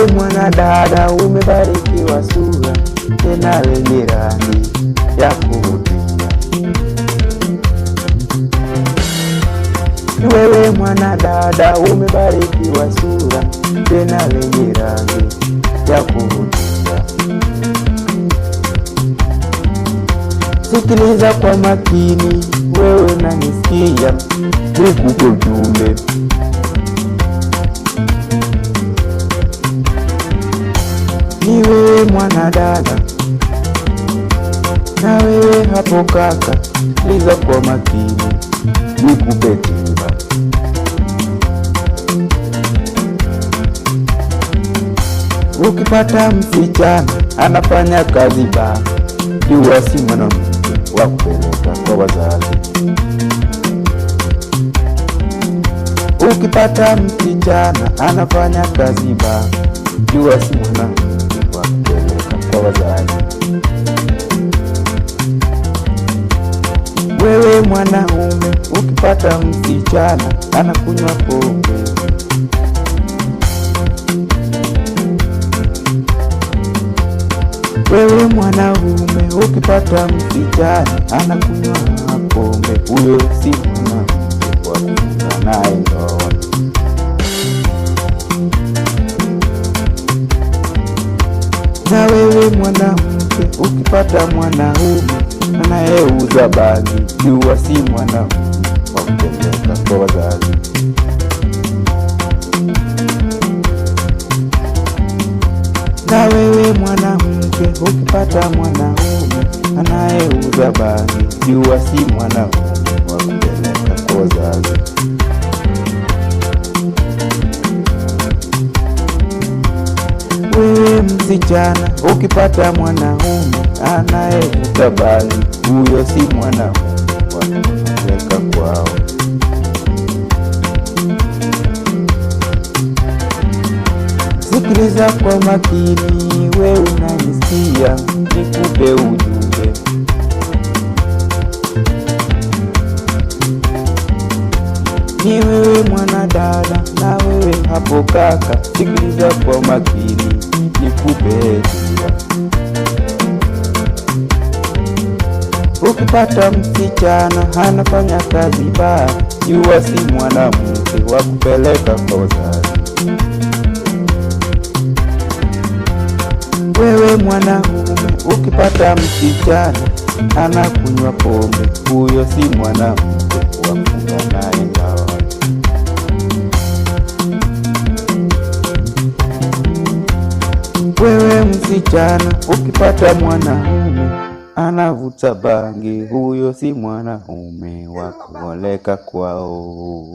Wewe mwanadada umebarikiwa sura, tena lenye rangi ya kuvutia. Wewe mwanadada umebarikiwa sura, tena lenye rangi ya kuvutia. Sikiliza kwa makini, wewe unanisikia, nikupe ujumbe. Ni wewe mwanadada, na wewe hapo kaka, sikiliza kwa makini, nikupe tiba. Ukipata msichana anafanya kazi baa, jua si mwanamke wa kupeleka kwa wazazi. Ukipata msichana anafanya kazi baa, jua si mwanamke wa kupeleka kwa wazazi. Wewe mwanaume ukipata msichana anakunywa pombe, wewe mwanaume ukipata msichana anakunywa pombe, huyo si mwanamke wa kufunga naye ndoa. Na wewe mwanamke ukipata mwanaume anayeuza bangi, jua si mwanamke wa kupeleka kwa wazazi. Na wewe mwanamke ukipata mwanaume anayeuza bangi, jua si mwanaume wa kupeleka kwa wazazi. Wewe msichana ukipata mwanaume anayeuza bangi, huyo si mwanaume wa kupeleka kwao. Sikiliza kwa makini, wewe unanisikia, nikupe ujumbe. Ni wewe mwanadada, na wewe hapo kaka, sikiliza kwa makini, nikupe tiba. Ukipata msichana anafanya kazi baa, jua si mwanamke wa kupeleka kwa wazazi. Wewe mwanaume ukipata msichana anakunywa pombe, huyo si mwanamke wa kufunga naye ndoa. Wewe msichana ukipata mwanaume anavuta bangi, huyo si mwanaume wa kuoleka kwao.